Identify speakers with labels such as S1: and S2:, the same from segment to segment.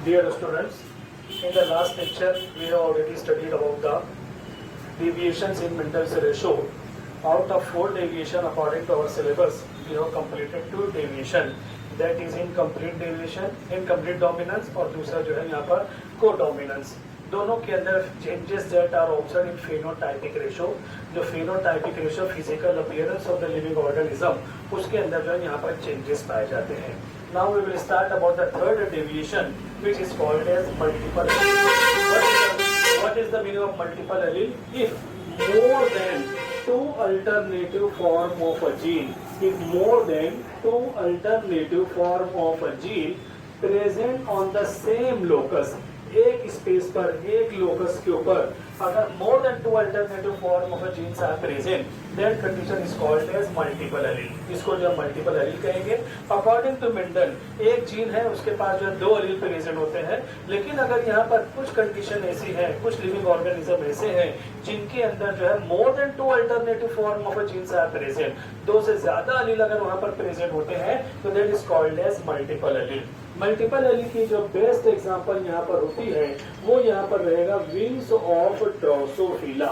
S1: Dear students, in the last lecture we have already studied about the deviations in Mendel's ratio. Out of 4 deviation according to our syllabus, we have completed 2 deviation, that is incomplete deviation, incomplete dominance और दूसरा जो है यहाँ पर co-dominance. दोनों के अंदर changes that are observed in phenotypic ratio. जो phenotypic ratio physical appearance of the living organism, उसके अंदर जो है यहाँ पर चेंजेस पाए जाते हैं. Now we will start about the third deviation which is called as multiple. What is the meaning of multiple allele? If more than 2 alternative form of a gene, if more than 2 alternative form of a gene present on the same locus, एक space पर, एक locus के ऊपर अगर more than 2 alternative form of a genes are present, that condition is called as multiple allele. इसको जो multiple allele कहेंगे. According to Mendel, एक जीन है उसके पास जो है 2 एलील प्रेजेंट होते हैं, लेकिन अगर यहाँ पर कुछ कंडीशन ऐसी है, कुछ लिविंग ऑर्गेनिज्म ऐसे हैं जिनके अंदर जो है more than 2 alternative form of a genes are present, 2 से ज्यादा एलील अगर वहां पर प्रेजेंट होते हैं तो that is called as multiple allele. Multiple allele की जो बेस्ट एग्जांपल यहाँ पर होती है वो यहाँ पर रहेगा wings of drosophila.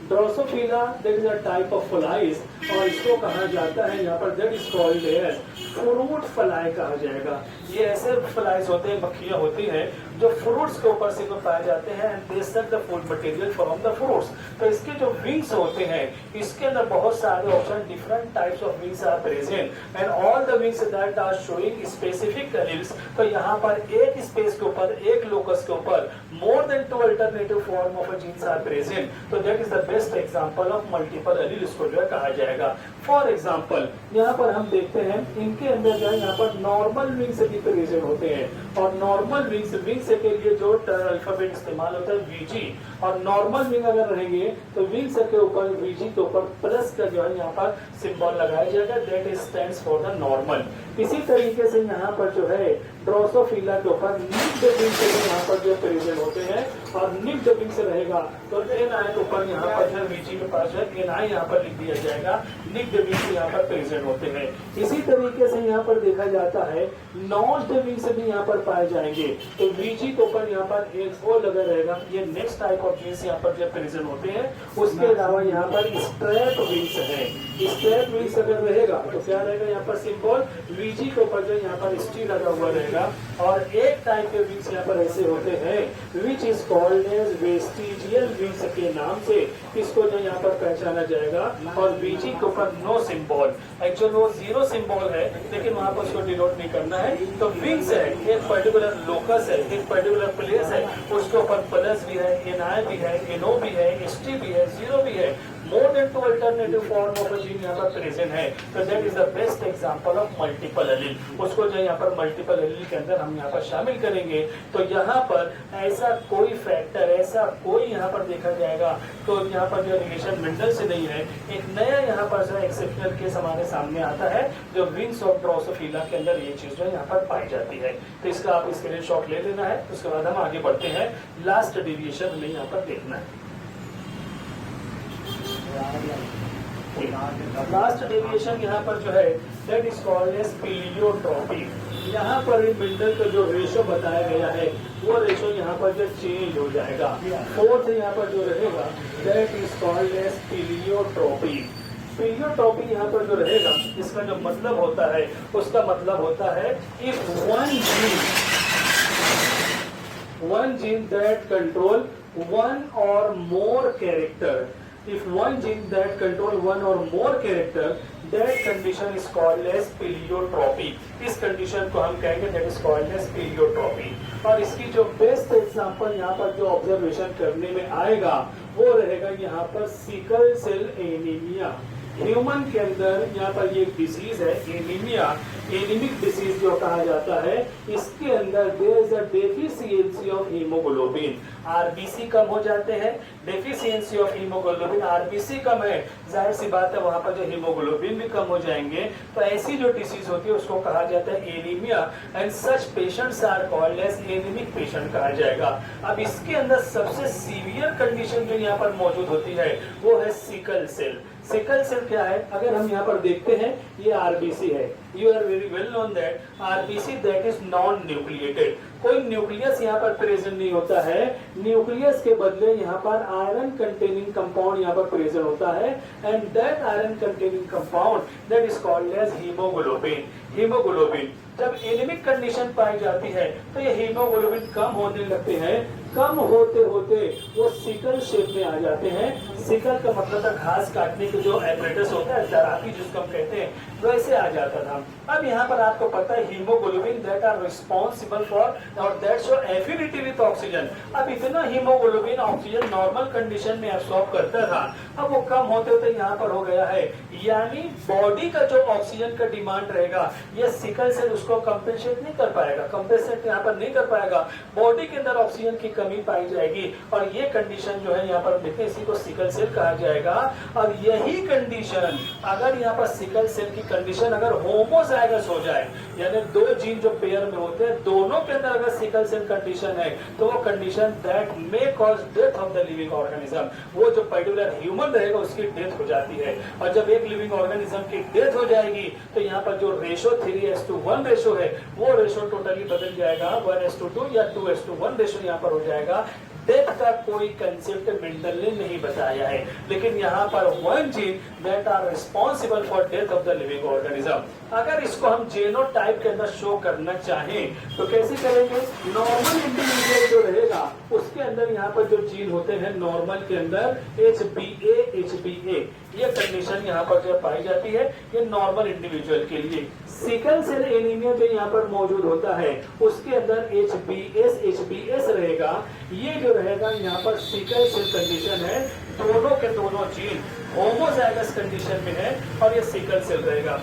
S1: Drosophila that is a type of flies और इसको कहा जाता है यहाँ पर that is called as fruit fly कहा जाएगा. ये ऐसे फ्लाइज होते हैं, मक्खियां होती हैं जो फ्रूट्स के ऊपर से पाए जाते हैं and they suck the food material from the fruits. तो इसके जो विंग्स होते हैं इसके अंदर बहुत सारे option, different types of wings are present and all the wings that are showing specific alleles. तो यहाँ पर एक स्पेस के ऊपर, एक लोकस के ऊपर more than 2 alternative form of a genes are present, तो that is the best example of multiple allele. इसको जो है कहा जाएगा. फॉर एग्जांपल यहाँ पर हम देखते हैं इनके अंदर जो है यहाँ पर नॉर्मल विंग्स भी प्रेजेंट होते हैं और नॉर्मल विंग्स के लिए जो अल्फाबेट इस्तेमाल होता है वीजी, और नॉर्मल विंग अगर रहेंगे तो विंग्स के ऊपर वीजी के ऊपर प्लस का जो है यहाँ पर सिंबल लगाया जाएगा, that is stands for the normal. इसी तरीके से यहाँ पर जो है ड्रोसोफिला के ऊपर निक्ड विंग्स यहाँ पर जो प्रेजेंट होते हैं और निक्ड विंग्स रहेगा तो एनआई के ऊपर यहाँ पर जो वीजी के पास है एनआई यहाँ पर लिख दिया जाएगा. निक्ड विंग्स यहाँ पर प्रेजेंट होते हैं. इसी तरीके से यहाँ पर देखा जाता है नॉच्ड विंग्स भी यहाँ पर पाए जाएंगे. तो वीजी के ऊपर यहाँ पर एक और लगा रहेगा. ये नेक्स्ट टाइप ऑफ विंग्स यहाँ पर जो प्रेजेंट होते हैं. उसके अलावा यहाँ पर स्ट्रैप विंग्स है. स्ट्रैप विंग्स अगर रहेगा तो क्या रहेगा यहाँ पर सिंबल वीजी के ऊपर जो यहाँ पर स्टी लगा हुआ रहेगा. और एक टाइप के विंग्स यहाँ पर ऐसे होते हैं which is called as vestigial wings के नाम से इसको जो यहाँ पर पहचाना जाएगा. और वीजी के ऊपर नो सिंबल, एक्चुअल वो 0 सिंबल है लेकिन वहां पर उसको डिनोट नहीं करना है. तो विंग्स है, एक पर्टिकुलर लोकस है, एक पर्टिकुलर प्लेस है, उसके ऊपर प्लस भी है, एनआई भी है, एनओ भी है, एसटी भी है, 0 भी है. More than 2 alternative form of a gene यहाँ पर प्रेजेंट है. तो that is the best example of multiple allele. उसको जो यहाँ पर मल्टीपल एलील के अंदर हम यहाँ पर शामिल करेंगे. तो यहाँ पर ऐसा कोई फैक्टर, ऐसा कोई यहाँ पर देखा जाएगा तो यहाँ पर जो रिलेशन मेंडल से नहीं है. एक नया यहाँ पर जो एक्सेप्शनल केस हमारे सामने आता है जो विंग्स ऑफ ड्रोसोफिला के अंदर ये चीज जो यहाँ पर पाई जाती है. तो इसका आप स्क्रीनशॉट ले लेना है. उसके बाद हम आगे बढ़ते हैं. लास्ट डेविएशन हमें यहाँ पर देखना है. लास्ट डेविएशन यहाँ पर जो है that is called as pleiotropy. यहाँ पर मेंडल का जो रेशो बताया गया है वो रेशो यहाँ पर जो चेंज हो जाएगा. फोर्थ यहाँ पर जो रहेगा that is called as pleiotropy. Pleiotropy यहाँ पर जो रहेगा इसका जो मतलब होता है उसका मतलब होता है if one gene that control one or more character, if one gene that control one or more character, that condition is called as pleiotropy. इस कंडीशन को हम कहेंगे that is called as pleiotropy. और इसकी जो बेस्ट एग्जांपल यहाँ पर जो ऑब्जर्वेशन करने में आएगा वो रहेगा यहाँ पर सिकल सेल एनीमिया. ह्यूमन के अंदर यहाँ पर ये डिसीज है एनीमिया, एनीमिक डिसीज जो कहा जाता है. इसके अंदर there is a deficiency of haemoglobin. RBC कम हो जाते हैं. डेफिशिएंसी ऑफ हीमोग्लोबिन, आरबीसी कम है, जाहिर सी बात है वहां पर जो हीमोग्लोबिन भी कम हो जाएंगे. तो ऐसी जो डिसीज होती है उसको कहा जाता है anaemia and such patients are called as anaemic patient कहा जाएगा. अब इसके अंदर सबसे सीवियर कंडीशन जो यहाँ पर मौजूद होती है वो है सिकल सेल. सिकल सेल क्या है? अगर हम यहाँ पर देखते हैं ये आरबीसी है, you are very well known that RBC that is non-nucleated, कोई न्यूक्लियस यहाँ पर प्रेजेंट नहीं होता है, न्यूक्लियस के बदले यहाँ पर आयरन कंटेनिंग कंपाउंड यहाँ पर प्रेजेंट होता है, and that iron containing compound that is called as haemoglobin. Haemoglobin जब एनीमिक कंडीशन पाई जाती है तो ये हीमोग्लोबिन कम होने लगते हैं, कम होते होते वो सिकल शेप में आ जाते हैं। सिकल का मतलब था घास काटने के जो एपरेटस होता है, दराती जिसको हम कहते हैं, वैसे आ जाता था। अब यहाँ पर आपको पता है haemoglobin that are responsible for और that show affinity with oxygen. अब इतना हीमोग्लोबिन ऑक्सीजन नॉर्मल कंडीशन में एब्सॉर्ब करता था, अब वो कम होते होते यहाँ पर हो गया है, यानी बॉडी का जो ऑक्सीजन का डिमांड रहेगा ये सिकल सेल उसको कंपेंसेट नहीं कर पाएगा, कंपेंसेट यहाँ पर नहीं कर पाएगा, बॉडी के अंदर ऑक्सीजन की कमी पाई जाएगी, और ये कंडीशन जो है यहाँ पर देखते इसी को सिकल सेल कहा जाएगा। और यही कंडीशन अगर यहाँ पर सिकल सेल की कंडीशन अगर होमोजाइगस हो जाए, यानी दो जीन जो पेयर में होते हैं दोनों के अंदर अगर सिकल सेल कंडीशन है, तो वो condition that may cause death of the living organism, वो जो पर्टिकुलर ह्यूमन रहेगा उसकी डेथ हो जाती है। और जब एक लिविंग ऑर्गेनिज्म की डेथ हो जाएगी तो यहाँ पर जो रेशो 3:1 रेशो है वो रेशो टोटली बदल जाएगा, 1:2 या 2:1 रेशो यहाँ पर हो जाएगा। डेथ का कोई कंसेप्ट मेंडल ने नहीं बताया है, लेकिन यहाँ पर one gene that are responsible for death of the living organism. अगर इसको हम जीनोटाइप के अंदर शो करना चाहें तो कैसे करेंगे? नॉर्मल इंडिविजुअल जो रहेगा उसके अंदर यहाँ पर जो जीन होते हैं नॉर्मल के अंदर HbA ये कंडीशन यहाँ पर जो पाई जाती है, ये नॉर्मल इंडिविजुअल के लिए। सिकल सेल एनीमिया जो यहाँ पर मौजूद होता है उसके अंदर HbS रहेगा, ये जो रहेगा यहाँ पर सिकल सेल कंडीशन है, दोनों के दोनों जीन होमोजाइगस कंडीशन में है और ये सिकल सेल रहेगा।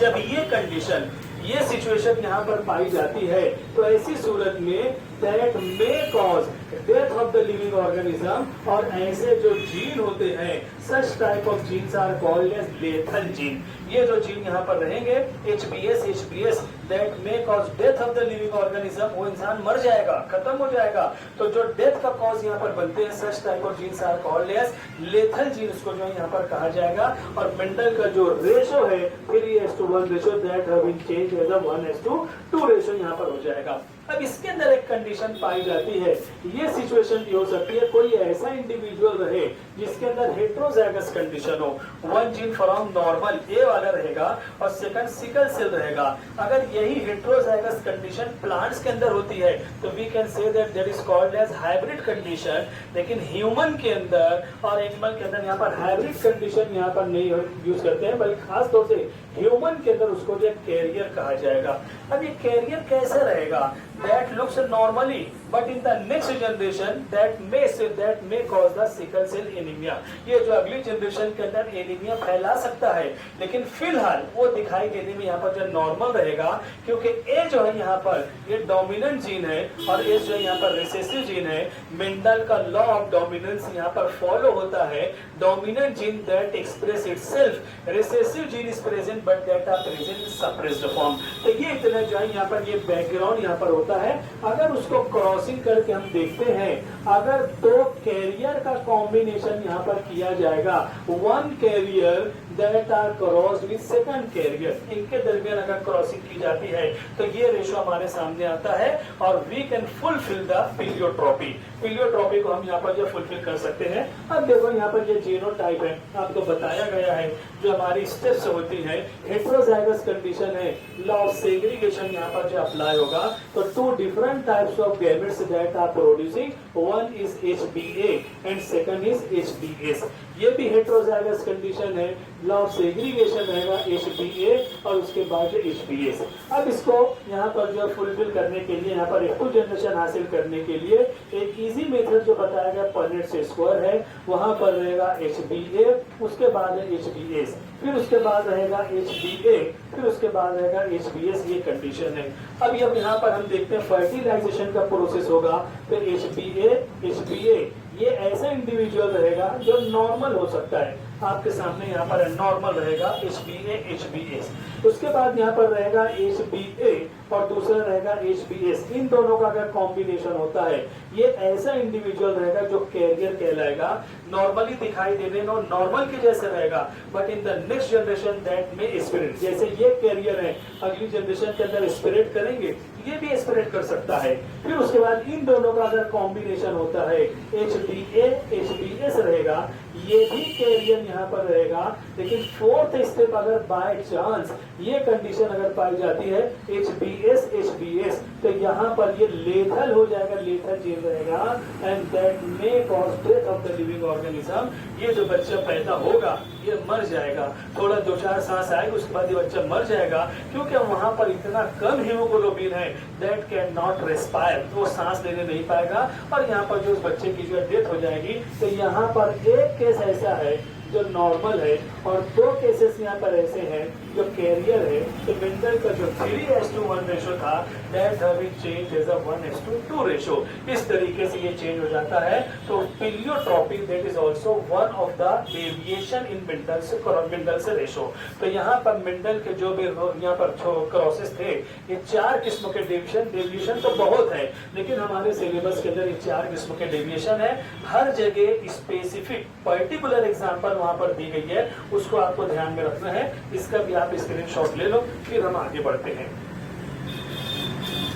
S1: जब ये कंडीशन ये सिचुएशन यहाँ पर पाई जाती है तो ऐसी सूरत में that may cause death of the living organism, और ऐसे जो जीन होते हैं such type of genes are called as lethal gene. ये जो जीन यहाँ पर रहेंगे HbS that may cause death of the living organism, वो इंसान मर जाएगा, खत्म हो जाएगा। तो जो डेथ का कॉज यहाँ पर बनते हैं such type of genes are called as lethal gene, उसको जो यहाँ पर कहा जाएगा। और मेंडल का जो रेशो है 3:1 ratio that have been changed as a 1:2 ratio यहाँ पर हो जाएगा। अब इसके अंदर एक कंडीशन पाई जाती है, ये सिचुएशन भी हो सकती है कोई ऐसा इंडिविजुअल रहे जिसके अंदर हेट्रोजाइगस कंडीशन हो, वन जीन फ्रॉम नॉर्मल ए वाला रहेगा और सेकंड सिकल सेल रहेगा। अगर यही हेट्रोजाइगस कंडीशन प्लांट्स के अंदर होती है तो we can say that that is called as hybrid condition. लेकिन ह्यूमन के अंदर और एनिमल के अंदर यहाँ पर हाइब्रिड कंडीशन यहाँ पर नहीं यूज करते हैं, बल्कि खास तौर से ह्यूमन के अंदर उसको जो कैरियर कहा जाएगा। अब ये कैरियर कैसे रहेगा? That looks normally but in the next generation that may cause the sickle cell anaemia. ये जो अगली जनरेशन के अंदर एनीमिया फैला सकता है, लेकिन फिलहाल वो दिखाई देने में यहाँ पर जो नॉर्मल रहेगा, क्योंकि ए जो है यहाँ पर ये डोमिनेंट जीन है और ए जो है यहाँ पर रिसेसिव जीन है। मेंडल का लॉ ऑफ डोमिनेंस यहाँ पर फॉलो होता है। Dominant gene that express itself, recessive gene is present but that are present in suppressed form. तो ये इतना जो है यहाँ पर ये बैकग्राउंड यहाँ पर होता है। अगर उसको क्रॉसिंग करके हम देखते हैं, अगर दो कैरियर का कॉम्बिनेशन यहाँ पर किया जाएगा, one carrier that are crossed with second carrier, इनके दरमियान अगर क्रॉसिंग की जाती है तो ये रेशो हमारे सामने आता है और वी कैन फुलफिल द पीलियोट्रोपी। पीलियोट्रोपी को हम यहाँ पर जो फुलफिल कर सकते हैं। अब देखो यहाँ पर ये जीनोटाइप है, आपको बताया गया है जो हमारी स्टेप्स होती है। हेट्रोजाइगस कंडीशन है, लॉ ऑफ सेग्रीगेशन यहाँ पर जो अप्लाई होगा तो two different types of gametes that are producing, one is HbA and second is HbS। ये भी हेट्रोजाइगस कंडीशन है, लॉ ऑफ सेग्रीगेशन रहेगा HbA और उसके बाद HbS। अब इसको यहाँ पर जो फुलफिल करने के लिए, यहाँ पर F2 जनरेशन हासिल करने के लिए एक इजी मेथड जो बताया गया पनेट से स्क्वायर है, वहां पर रहेगा HbA, उसके बाद है HbS, फिर उसके बाद रहेगा HbA, फिर उसके बाद रहेगा HbS। ये कंडीशन है। अब यहाँ पर हम देखते हैं फर्टिलाइजेशन का प्रोसेस होगा, फिर HbA ये ऐसा इंडिविजुअल रहेगा जो नॉर्मल हो सकता है, आपके सामने यहाँ पर नॉर्मल रहेगा HbA HbS। उसके बाद यहाँ पर रहेगा HbA और दूसरा रहेगा HbS। इन दोनों का अगर कॉम्बिनेशन होता है ये ऐसा इंडिविजुअल रहेगा जो कैरियर कहलाएगा। नॉर्मली दिखाई देने नॉर्मल के जैसे रहेगा, but in the next generation that में स्पिरिट, जैसे ये कैरियर है अगली जनरेशन के अंदर स्पिरिट करेंगे, ये भी स्पिरिट कर सकता है। फिर उसके बाद इन दोनों का अगर कॉम्बिनेशन होता है HbA HbS रहेगा, ये भी कैरियर यहाँ पर रहेगा। लेकिन फोर्थ स्टेप अगर बाय चांस ये कंडीशन अगर पाई जाती है HbS HbS, तो यहाँ पर ये लेथल हो जाएगा, लेथल जीन रहेगा, and that may cause death of the living organism. ये जो बच्चा पैदा होगा ये मर जाएगा, थोड़ा 2-4 सांस आएगा उसके बाद ये बच्चा मर जाएगा, क्योंकि वहां पर इतना कम हीमोग्लोबिन है दैट कैन नॉट रेस्पायर, तो वो सांस लेने नहीं पाएगा और यहाँ पर जो उस बच्चे की जो डेथ हो जाएगी। तो यहाँ पर एक केस ऐसा है जो नॉर्मल है और 2 केसेस यहाँ पर ऐसे हैं जो कैरियर है। तो मेंडल का जो 3:1 रेशो था that have been changed as a 1:2 ratio. इस तरीके से ये चेंज हो जाता है। तो pleiotropy that is also one of the deviation in Mendel's ratio. तो यहाँ पर मेंडल के जो भी यहाँ पर क्रॉसेस थे, ये 4 किस्म के डेविएशन तो बहुत है, लेकिन हमारे सिलेबस के अंदर ये 4 किस्म के डेविएशन है। हर जगह स्पेसिफिक पर्टिकुलर एग्जाम्पल वहां पर दी गई है, उसको आपको ध्यान में रखना है। इसका भी आप स्क्रीनशॉट ले लो, फिर हम आगे बढ़ते हैं।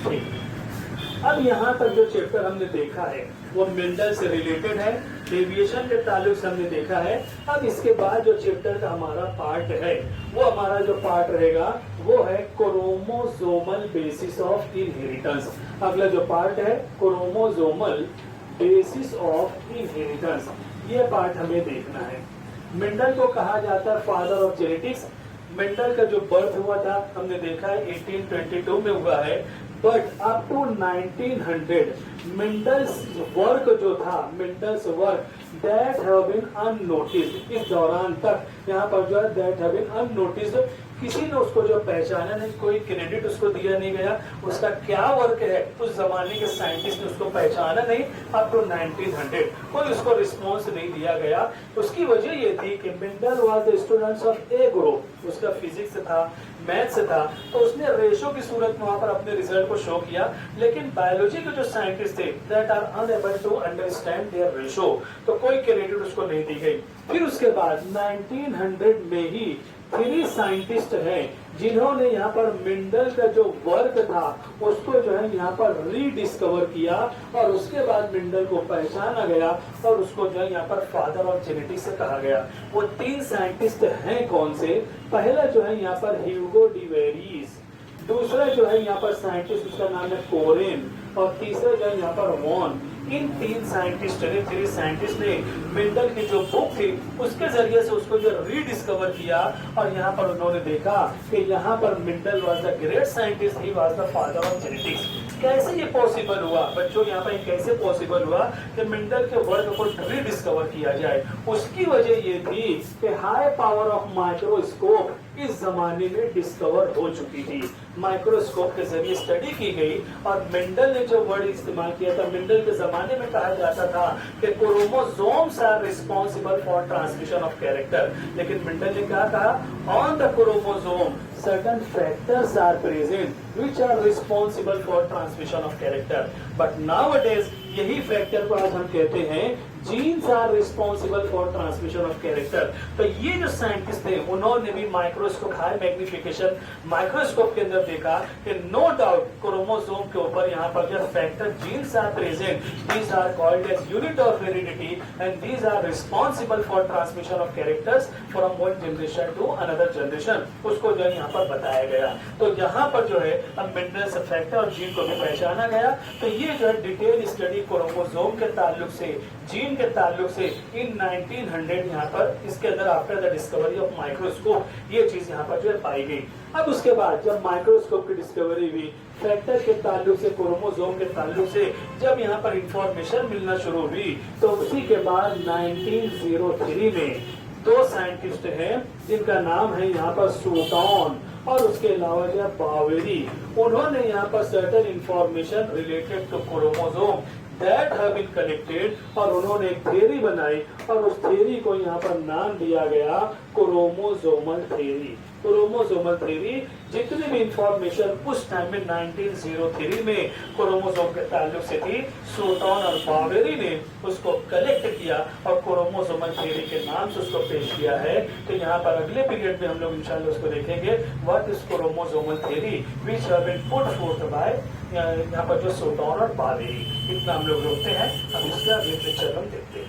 S1: ठीक, अब यहाँ तक जो चैप्टर हमने देखा है वो मेंडल से रिलेटेड है, डेविएशन के ताल्लुक से हमने देखा है। अब इसके बाद जो चैप्टर का हमारा पार्ट है, वो हमारा जो पार्ट रहेगा वो है क्रोमोसोमल बेसिस ऑफ इनहेरिटेंस। अगला जो पार्ट है क्रोमोसोमल बेसिस ऑफ इनहेरिटेंस, ये पार्ट हमें देखना है। मेंडल को कहा जाता है फादर ऑफ जेनेटिक्स। मेंडल का जो बर्थ हुआ था हमने देखा है 1822 में हुआ है, but up to 1900 Mendel's work जो था, Mendel's work that have been unnoticed. इस दौरान तक यहाँ पर जो है दैट हैव बीन अननोटिस्ड, किसी ने उसको जो पहचाना नहीं, कोई क्रेडिट उसको दिया नहीं गया, उसका क्या वर्क है उस जमाने के साइंटिस्ट ने उसको पहचाना नहीं। अप टू 1900 कोई उसको रिस्पॉन्स नहीं दिया गया। उसकी वजह ये थी कि Mendel was the students of A group, उसका फिजिक्स था, मैथ्स था, तो उसने रेशो की सूरत में वहां पर अपने रिजल्ट को शो किया। लेकिन बायोलॉजी के जो साइंटिस्ट थे that are unable to understand their ratio, तो कोई क्रेडिट उसको नहीं दी गई। फिर उसके बाद 1900 में ही 3 साइंटिस्ट हैं जिन्होंने यहाँ पर मेंडल का जो वर्क था उसको जो है यहाँ पर रीडिस्कवर किया, और उसके बाद मेंडल को पहचाना गया और उसको जो है यहाँ पर फादर ऑफ जेनेटिक्स से कहा गया। वो 3 साइंटिस्ट हैं कौन से? पहला जो है यहाँ पर ह्यूगो डिवेरिस, दूसरा जो है यहाँ पर साइंटिस्ट उसका नाम है कोरेन, और तीसरा जो है यहाँ पर वॉन। इन 3 साइंटिस्ट ने मेंडल की जो बुक थी उसके जरिए से उसको जो रीडिस्कवर किया, और यहाँ पर उन्होंने देखा कि यहाँ पर Mendel was the great scientist, he was the father of genetics. कैसे ये पॉसिबल हुआ बच्चों? यहाँ पर कैसे पॉसिबल हुआ कि मेंडल के वर्क को रीडिस्कवर किया जाए? उसकी वजह ये थी कि हाई पावर ऑफ माइक्रोस्कोप इस जमाने में डिस्कवर हो चुकी थी। माइक्रोस्कोप के जरिए स्टडी की गई, और मेंडल ने जो वर्ड इस्तेमाल किया था, मेंडल के जमाने में कहा जाता था कि chromosomes are responsible for transmission of character. लेकिन मेंडल ने क्या कहा? On the chromosome certain factors are present which are responsible for transmission of character, but nowadays यही फैक्टर को आज हम कहते हैं genes are responsible for transmission of character. तो ये जो साइंटिस्ट थे उन्होंने भी माइक्रोस्कोप, हाई मैग्निफिकेशन माइक्रोस्कोप के अंदर देखा कि नो डाउट क्रोमोसोम के ऊपर यहाँ पर जो factor genes are present, these are called as unit of heredity and these are responsible for transmission of characters from one generation to another generation. उसको जो यहाँ पर बताया गया। तो यहाँ पर जो है अब मेंडल से फैक्टर और जीन को भी पहचाना गया। तो ये जो है डिटेल स्टडी क्रोमोसोम के ताल्लुक से, जीन के ताल्लुक से इन 1900 यहाँ पर इसके अंदर after the discovery of microscope ये चीज यहाँ पर जो है पाई गई। अब उसके बाद जब माइक्रोस्कोप की डिस्कवरी हुई, फैक्टर के ताल्लुक से, क्रोमोसोम के ताल्लुक से जब यहाँ पर इंफॉर्मेशन मिलना शुरू हुई, तो उसी के बाद 1903 में 2 साइंटिस्ट हैं जिनका नाम है यहाँ पर सूटॉन और उसके अलावा जो है बावेरी, उन्होंने यहाँ पर certain information related to chromosome that have been collected, और उन्होंने एक थ्योरी बनाई और उस थ्योरी को यहाँ पर नाम दिया गया क्रोमोसोमल थ्योरी। क्रोमोसोमल थ्योरी जितनी भी इंफॉर्मेशन उस टाइम में 1903 में क्रोमोसोम के ताल्लुक से थी, सोटॉन और बावेरी ने उसको कलेक्ट किया और क्रोमोसोमल थ्योरी के नाम से उसको पेश किया है। तो यहाँ पर अगले पीरियड में हम लोग इंशाल्लाह उसको देखेंगे, what is chromosomal theory which have been put forth by, यहाँ पर जो सोटॉन और बावेरी। इतना हम लोग रोकते हैं, अब इसका अगले लेक्चर हम देखते हैं।